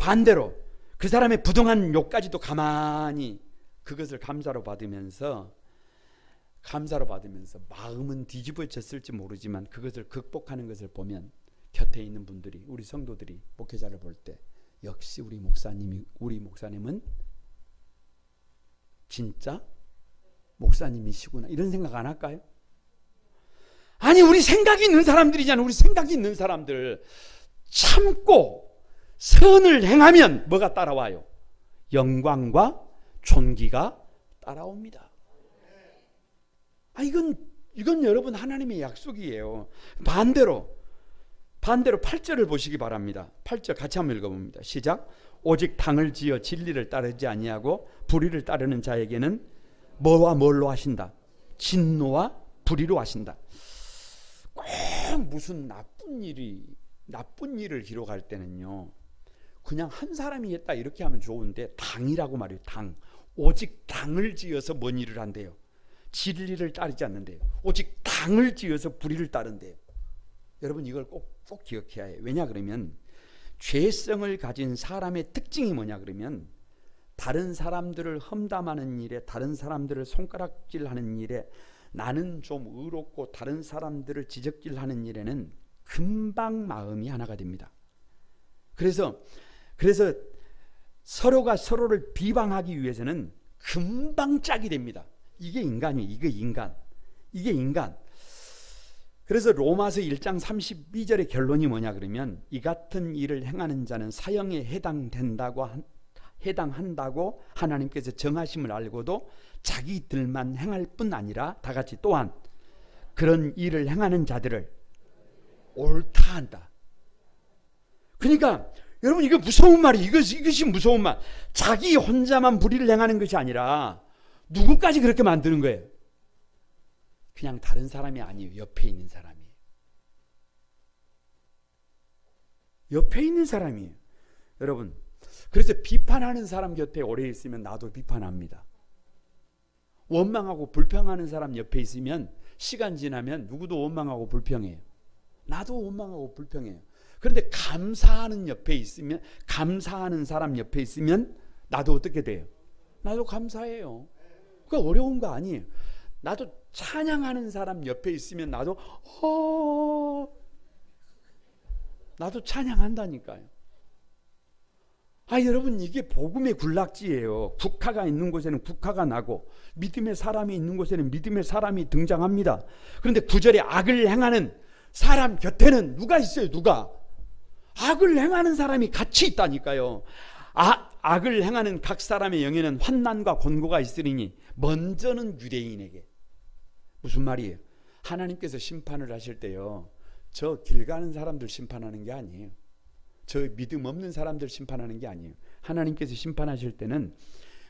그 사람의 부동한 욕까지도 가만히 그것을 감사로 받으면서 마음은 뒤집어졌을지 모르지만 그것을 극복하는 것을 보면 곁에 있는 분들이, 우리 성도들이 목회자를 볼 때 역시 우리 목사님은 진짜 목사님이시구나 이런 생각 안 할까요? 아니, 우리 생각이 있는 사람들이잖아요. 우리 생각이 있는 사람들 참고 선을 행하면 뭐가 따라와요? 영광과 존귀가 따라옵니다. 이건 여러분 하나님의 약속이에요. 반대로 8절을 보시기 바랍니다. 8절 같이 한번 읽어봅니다. 시작. 오직 당을 지어 진리를 따르지 아니하고 불의를 따르는 자에게는 뭐와 뭘로 하신다? 진노와 불의로 하신다. 꼭 무슨 나쁜 일을 기록할 때는요, 그냥 한 사람이 했다 이렇게 하면 좋은데 당이라고 말해요. 당. 오직 당을 지어서 뭔 일을 한대요? 진리를 따르지 않는데요. 오직 당을 지어서 불의를 따른대요. 여러분 이걸 꼭 기억해야 해요. 왜냐 그러면 죄성을 가진 사람의 특징이 뭐냐 그러면 다른 사람들을 험담하는 일에, 다른 사람들을 손가락질하는 일에, 나는 좀 의롭고 다른 사람들을 지적질하는 일에는 금방 마음이 하나가 됩니다. 그래서 서로가 서로를 비방하기 위해서는 금방 짝이 됩니다. 이게 인간이에요. 이게 인간. 그래서 로마서 1장 32절의 결론이 뭐냐 그러면 이 같은 일을 행하는 자는 사형에 해당한다고 하나님께서 정하심을 알고도 자기들만 행할 뿐 아니라 다 같이 또한 그런 일을 행하는 자들을 옳다 한다. 그러니까 여러분 이거 무서운 말이에요. 이것이 무서운 말. 자기 혼자만 불의를 행하는 것이 아니라 누구까지 그렇게 만드는 거예요? 그냥 다른 사람이 아니에요. 옆에 있는 사람이에요. 옆에 있는 사람이에요. 여러분, 그래서 비판하는 사람 곁에 오래 있으면 나도 비판합니다. 원망하고 불평하는 사람 옆에 있으면 시간 지나면 누구도 원망하고 불평해요. 나도 원망하고 불평해요. 그런데 감사하는 사람 옆에 있으면 나도 어떻게 돼요? 나도 감사해요. 그거 어려운 거 아니에요. 나도 찬양하는 사람 옆에 있으면 나도 찬양한다니까요. 여러분, 이게 복음의 굴락지예요. 국화가 있는 곳에는 국화가 나고 믿음의 사람이 있는 곳에는 믿음의 사람이 등장합니다. 그런데 9절에 악을 행하는 사람 곁에는 누가 있어요? 누가? 악을 행하는 사람이 같이 있다니까요. 악을 행하는 각 사람의 영에는 환난과 권고가 있으리니 먼저는 유대인에게. 무슨 말이에요? 하나님께서 심판을 하실 때요, 저 길 가는 사람들 심판하는 게 아니에요. 저 믿음 없는 사람들 심판하는 게 아니에요. 하나님께서 심판하실 때는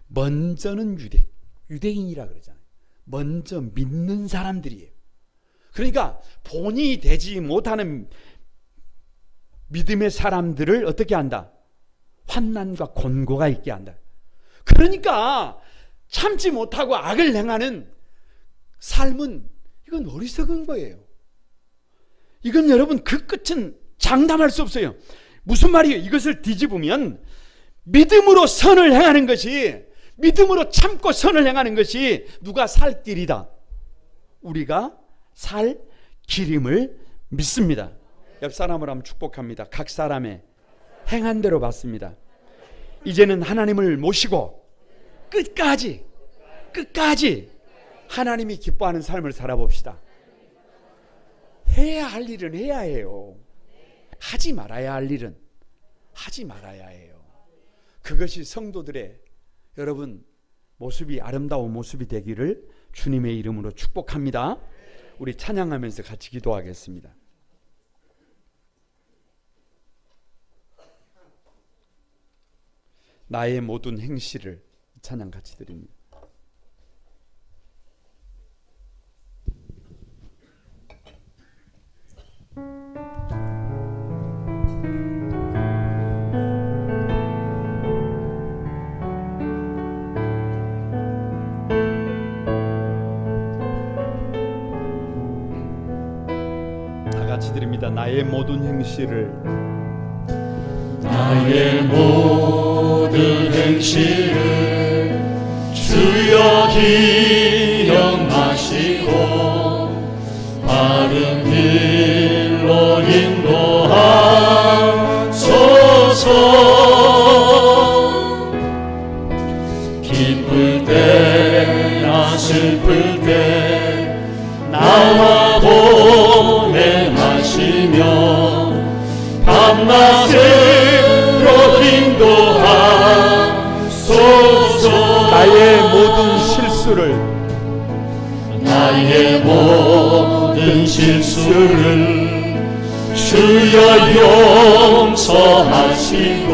먼저는 유대인이라 그러잖아요. 먼저 믿는 사람들이에요. 그러니까 본이 되지 못하는 믿음의 사람들을 어떻게 한다? 환난과 권고가 있게 한다. 그러니까 참지 못하고 악을 행하는 삶은 이건 어리석은 거예요. 이건 여러분, 그 끝은 장담할 수 없어요. 무슨 말이에요? 이것을 뒤집으면 믿음으로 선을 행하는 것이, 믿음으로 참고 선을 행하는 것이 누가 살 길이다. 우리가 살 길임을 믿습니다. 옆 사람을 한번 축복합니다. 각 사람의 행한 대로 받습니다. 이제는 하나님을 모시고 끝까지 하나님이 기뻐하는 삶을 살아봅시다. 해야 할 일은 해야 해요. 하지 말아야 할 일은 하지 말아야 해요. 그것이 성도들의 여러분 모습이, 아름다운 모습이 되기를 주님의 이름으로 축복합니다. 우리 찬양하면서 같이 기도하겠습니다. 나의 모든 행실을, 찬양 같이 드립니다. 다 같이 드립니다. 나의 모든 행실을, 나의 모든 행실을 주여 기억하시고 바른 길로 인도하소서. 기쁠 때나 슬플 때 나와 동행하시며 밤낮으로 인도하소서. 나의 모든 실수를, 나의 모든 실수를 주여 용서하시고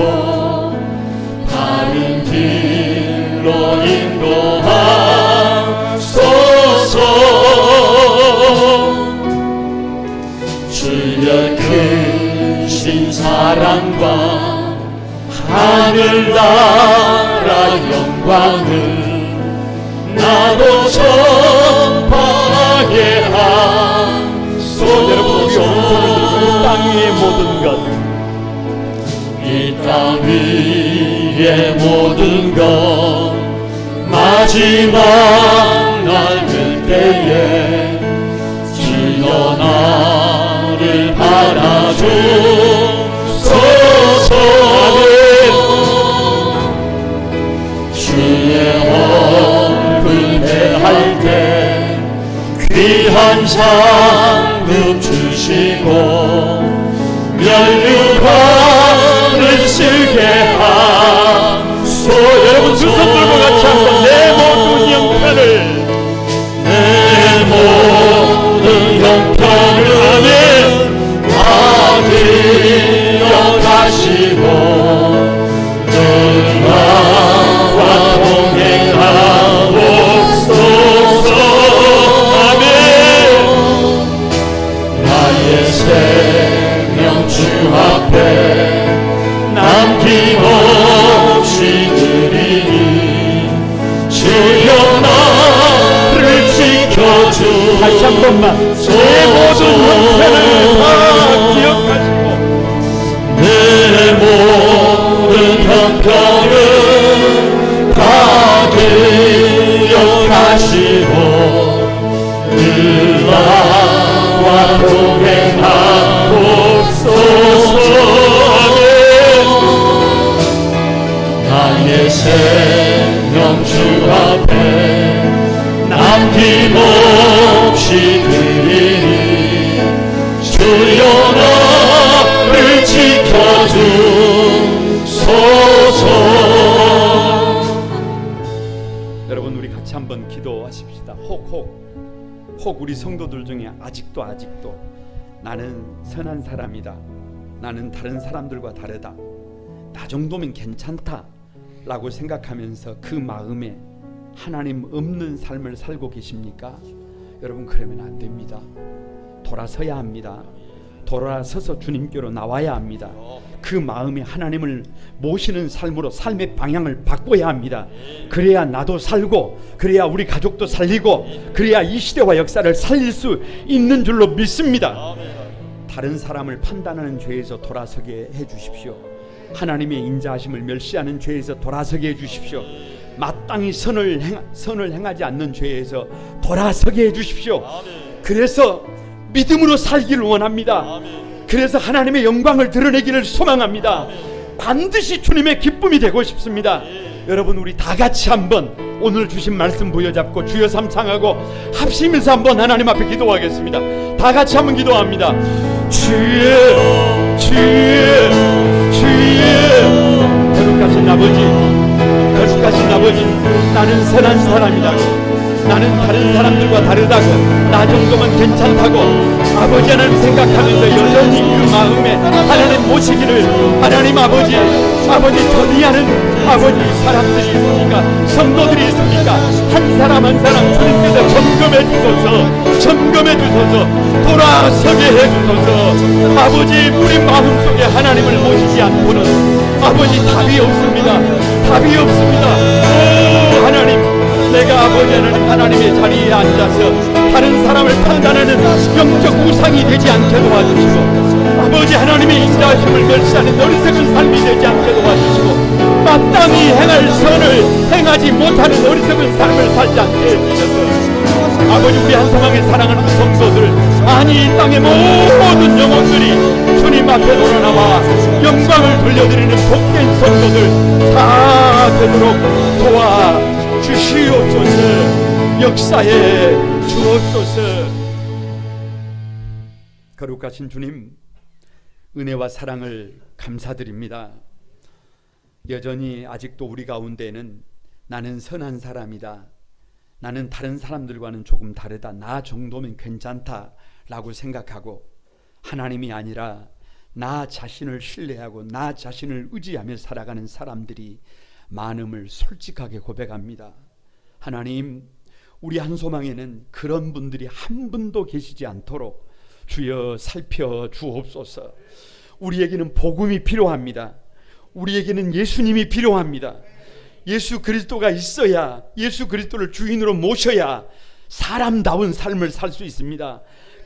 바른 길로 인도하소서. 주여 크신 사랑과 하늘나라 영광을 나도 전파하게 하소서. 여러분, 우리 오른손을 들고 이 땅 위의 모든 것, 이 땅 위의 모든 것 마지막 날 될 때에 주여 나를 바라주소서. 주의 얼굴 대할 때 귀한 상급 주시고 면류관을 쓰게 하소서. 여러분 두 손 들고 같이 한번 내 모든 형편을, 내 모든 형편을 다 기억하시고 늘 나와 동행하옵소서. 아멘. 나의 생명 주 앞에 남김없이 드리니 주여 나를 지켜주. 다시 한 번만, 내 모든 형편을 다 기억하시고 내 모든 형편을 다 기억하시고 늘 나와 동행하옵소서. 생명 주 앞에 남김없이 드리니 주여 나를 지켜주소서. 여러분, 우리 같이 한번 기도하십시다. 혹 우리 성도들 중에 아직도 나는 선한 사람이다, 나는 다른 사람들과 다르다, 나 정도면 괜찮다 라고 생각하면서 그 마음에 하나님 없는 삶을 살고 계십니까? 여러분, 그러면 안 됩니다. 돌아서야 합니다. 돌아서서 주님께로 나와야 합니다. 그 마음에 하나님을 모시는 삶으로 삶의 방향을 바꿔야 합니다. 그래야 나도 살고, 그래야 우리 가족도 살리고, 그래야 이 시대와 역사를 살릴 수 있는 줄로 믿습니다. 다른 사람을 판단하는 죄에서 돌아서게 해주십시오. 하나님의 인자하심을 멸시하는 죄에서 돌아서게 해주십시오. 마땅히 선을 행하지 않는 죄에서 돌아서게 해주십시오. 그래서 믿음으로 살기를 원합니다. 그래서 하나님의 영광을 드러내기를 소망합니다. 반드시 주님의 기쁨이 되고 싶습니다. 여러분, 우리 다 같이 한번 오늘 주신 말씀 부여잡고 주여 삼창하고 합심해서 한번 하나님 앞에 기도하겠습니다. 다 같이 한번 기도합니다. 주여 거룩하신 아버지, 나는 선한 사람이라고, 나는 다른 사람들과 다르다고, 나 정도면 괜찮다고 아버지 하나님 생각하면서 여전히 그 마음에 하나님 모시기를, 하나님 아버지 전이하는 아버지 사람들이 있습니까? 성도들이 있습니까? 한 사람 한 사람 주님께서 점검해 주소서, 돌아서게 해 주소서. 아버지, 우리 마음속에 하나님을 모시지 않고는 아버지 답이 없습니다. 오 하나님, 내가 아버지 하나님의 자리에 앉아서 다른 사람을 판단하는 영적 우상이 되지 않게 도와주시고, 아버지 하나님의 인자하심을 멸시하는 어리석은 삶이 되지 않게 도와주시고, 마땅히 행할 선을 행하지 못하는 어리석은 삶을 살지 않게 해주셔서, 아버지, 우리 한사망에 사랑하는 성도들, 아니 이 땅의 모든 영혼들이 주님 앞에 돌아나와 영광을 돌려드리는 복된 성도들 다 되도록 도와주시옵소서. 역사에 주옵소서. 거룩하신 주님, 은혜와 사랑을 감사드립니다. 여전히 아직도 우리 가운데는 나는 선한 사람이다, 나는 다른 사람들과는 조금 다르다, 나 정도면 괜찮다 라고 생각하고 하나님이 아니라 나 자신을 신뢰하고 나 자신을 의지하며 살아가는 사람들이 많음을 솔직하게 고백합니다. 하나님, 우리 한소망에는 그런 분들이 한 분도 계시지 않도록 주여 살펴주옵소서. 우리에게는 복음이 필요합니다. 우리에게는 예수님이 필요합니다. 예수 그리스도가 있어야, 예수 그리스도를 주인으로 모셔야 사람다운 삶을 살 수 있습니다.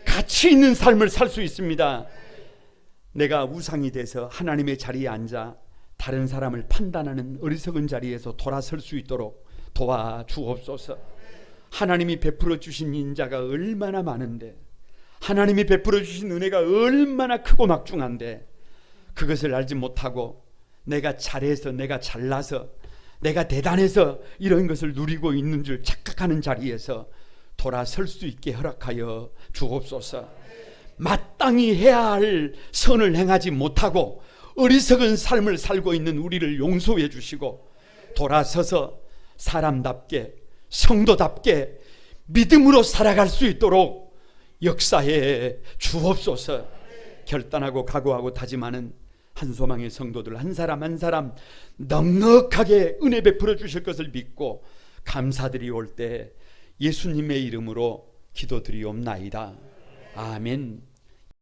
가치 있는 삶을 살 수 있습니다. 내가 우상이 돼서 하나님의 자리에 앉아 다른 사람을 판단하는 어리석은 자리에서 돌아설 수 있도록 도와주옵소서. 하나님이 베풀어 주신 인자가 얼마나 많은데, 하나님이 베풀어 주신 은혜가 얼마나 크고 막중한데, 그것을 알지 못하고 내가 잘해서, 내가 잘나서, 내가 대단해서 이런 것을 누리고 있는 줄 착각하는 자리에서 돌아설 수 있게 허락하여 주옵소서. 마땅히 해야 할 선을 행하지 못하고 어리석은 삶을 살고 있는 우리를 용서해 주시고, 돌아서서 사람답게, 성도답게 믿음으로 살아갈 수 있도록 역사해 주옵소서. 결단하고 각오하고 다짐하는 한소망의 성도들 한 사람 한 사람 넉넉하게 은혜 베풀어 주실 것을 믿고 감사드리올 때 예수님의 이름으로 기도드리옵나이다. 아멘.